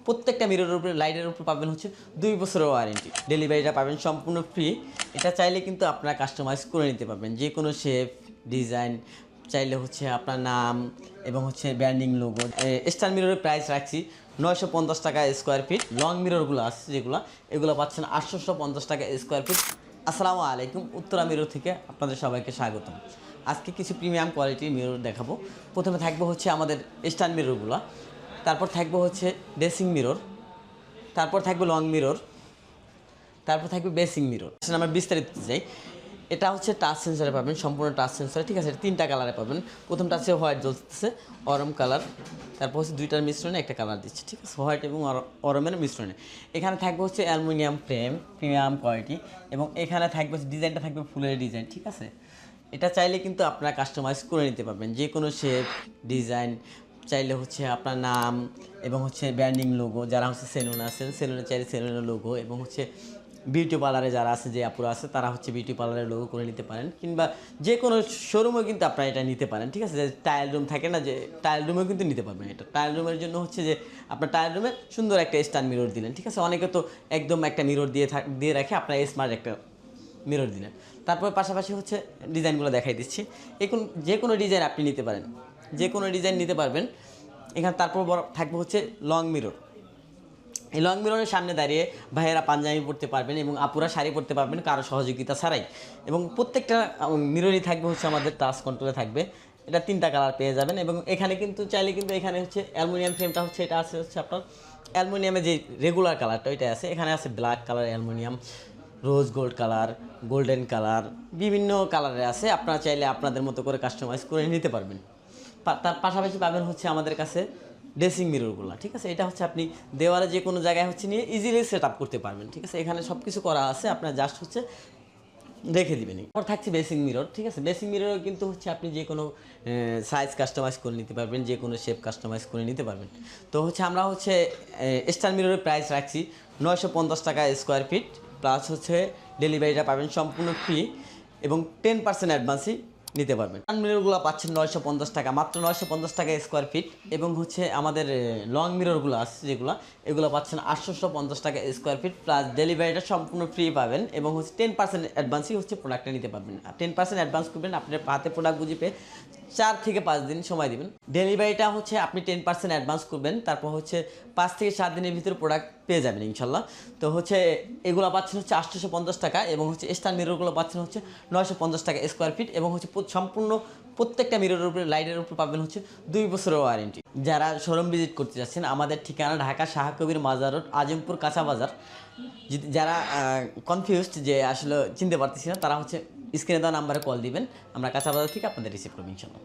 প্রত্যেকটা মিররের উপরে লাইটের উপর পাবেন হচ্ছে 2 বছরের ওয়ারেন্টি। ডেলিভারিটা পাবেন সম্পূর্ণ ফ্রি। এটা চাইলে কিন্তু আপনারা কাস্টমাইজ করে নিতে পারবেন, যে কোনো শেপ ডিজাইন চাইলে হচ্ছে আপনার নাম এবং হচ্ছে ব্র্যান্ডিং লোগো। স্টার মিররের প্রাইস রাখছি 950 টাকা স্কোয়ার ফিট। লং মিররগুলো আছে যেগুলো, এগুলো পাচ্ছেন 850 টাকা স্কোয়ার ফিট। আসসালামু আলাইকুম, উত্তরা মিরর থেকে আপনাদের সবাইকে স্বাগতম। আজকে কিছু প্রিমিয়াম কোয়ালিটির মিরর দেখাবো। প্রথমে থাকবে হচ্ছে আমাদের স্টার মিররগুলো, তারপর থাকবে হচ্ছে ড্রেসিং মিরর, তারপর থাকবে লং মিরর, তারপর থাকবে বেসিং মিরর। আমরা বিস্তারিত যাই। এটা হচ্ছে টাচ সেন্সরে পাবেন, সম্পূর্ণ টাচ সেন্সরে, ঠিক আছে। এটা 3টা কালারে পাবেন। প্রথমটা আছে হোয়াইট জ্বলতেছে, অরম কালার, তারপর হচ্ছে 2টার মিশ্রণে একটা কালার দিচ্ছে, ঠিক আছে, হোয়াইট এবং অরমের মিশ্রণে। এখানে থাকবে হচ্ছে অ্যালুমিনিয়াম ফ্রেম, প্রিমিয়াম কোয়ালিটি, এবং এখানে থাকবে ডিজাইনটা থাকবে ফুলের ডিজাইন, ঠিক আছে। এটা চাইলে কিন্তু আপনারা কাস্টমাইজ করে নিতে পারবেন, যে কোনো শেপ ডিজাইন চাইলে হচ্ছে আপনার নাম এবং হচ্ছে ব্র্যান্ডিং লোগো। যারা হচ্ছে সেলুন আছেন, সেলুনে চাইলে সেলুনের লোগো, এবং হচ্ছে বিউটি পার্লারে যারা আছে, যে আপুরা আছে, তারা হচ্ছে বিউটি পার্লারের লোগো করে নিতে পারেন, কিংবা যে কোনো শোরুমেও কিন্তু আপনারা এটা নিতে পারেন, ঠিক আছে। যে টাইল রুম থাকে না, যে টাইল রুমেও কিন্তু নিতে পারবেন। এটা টাইল রুমের জন্য হচ্ছে যে আপনার টাইল রুমে সুন্দর একটা স্টার মিরর দিলেন, ঠিক আছে। অনেকে তো একদম একটা মিরর দিয়ে রাখে, আপনার স্মার্ট একটা মিরর দিলেন। তারপর পাশাপাশি হচ্ছে ডিজাইনগুলো দেখাই দিচ্ছি। এখন যে কোনো ডিজাইন আপনি নিতে পারেন, যে কোনো ডিজাইন নিতে পারবেন এখানে। তারপর থাকবে হচ্ছে লং মিরর। এই লং মিররের সামনে দাঁড়িয়ে ভাইয়েরা পাঞ্জাবি পরতে পারবেন এবং আপুরা শাড়ি পরতে পারবেন কারো সহযোগিতা ছাড়াই। এবং প্রত্যেকটা মিররই থাকবে হচ্ছে আমাদের টাচ কন্ট্রোলে থাকবে। এটা 3টা কালার পেয়ে যাবেন। এবং এখানে কিন্তু চাইলে কিন্তু এখানে হচ্ছে অ্যালুমিনিয়াম ফ্রেমটা হচ্ছে, এটা আছে হচ্ছে আপনার অ্যালুমিনিয়ামের যে রেগুলার কালারটা ওইটা আছে। এখানে আছে black colour aluminium, rose gold colour, golden colour, বিভিন্ন কালারে আছে। আপনারা চাইলে আপনাদের মতো করে কাস্টমাইজ করে নিতে পারবেন। তার পাশাপাশি পাবেন হচ্ছে আমাদের কাছে ড্রেসিং মিররগুলো, ঠিক আছে। এটা হচ্ছে আপনি দেওয়ালে যে কোনো জায়গায় হচ্ছে নিয়ে ইজিলি সেট আপ করতে পারবেন, ঠিক আছে। এখানে সব কিছু করা আছে, আপনার জাস্ট হচ্ছে রেখে দিবেন। এরপর থাকছে বেসিং মিরর, ঠিক আছে। বেসিং মিররও কিন্তু হচ্ছে আপনি যে কোনো সাইজ কাস্টমাইজ করে নিতে পারবেন, যে কোনো শেপ কাস্টমাইজ করে নিতে পারবেন। তো হচ্ছে আমরা হচ্ছে স্টার মিররের প্রাইস রাখছি 950 টাকা স্কোয়ার ফিট, প্লাস হচ্ছে ডেলিভারিটা পাবেন সম্পূর্ণ ফ্রি, এবং 10% অ্যাডভান্সই নিতে পারবেন। মিররগুলো পাচ্ছেন 950 টাকা, মাত্র 950 টাকা স্কোয়ার ফিট। এবং হচ্ছে আমাদের লং মিররগুলো আছে যেগুলো, এগুলো পাচ্ছেন 850 টাকা স্কোয়ার ফিট, প্লাস ডেলিভারিটা সম্পূর্ণ ফ্রি পাবেন। এবং হচ্ছে 10% অ্যাডভান্সই হচ্ছে প্রোডাক্টটা নিতে পারবেন। আর 10% অ্যাডভান্স করবেন, আপনার হাতে প্রোডাক্ট বুঝে পেয়ে 4 থেকে 5 দিন সময় দিবেন। ডেলিভারিটা হচ্ছে আপনি 10% অ্যাডভান্স করবেন, তারপর হচ্ছে 5 থেকে 7 দিনের ভিতরে প্রোডাক্ট পেয়ে যাবেন ইনশাল্লাহ। তো হচ্ছে এগুলো পাচ্ছেন হচ্ছে 850 টাকা, এবং হচ্ছে স্টার মিররগুলো পাচ্ছেন হচ্ছে 950 টাকা স্কোয়ার ফিট। এবং হচ্ছে সম্পূর্ণ প্রত্যেকটা মিররের উপরে লাইটের উপর পাবেন হচ্ছে 2 বছরের ওয়ারেন্টি। যারা শোরুম ভিজিট করতে যাচ্ছেন, আমাদের ঠিকানা ঢাকা শাহ কবির মাজার রোড, আজিমপুর কাঁচা বাজার। যারা কনফিউজড যে আসলে চিনতে পারতেছি না, তারা হচ্ছে স্ক্রিনে দেওয়া নাম্বারে কল দিবেন, আমরা কাঁচা বাজার থেকে আপনাদের রিসিভ করবো ইনশাল্লাহ।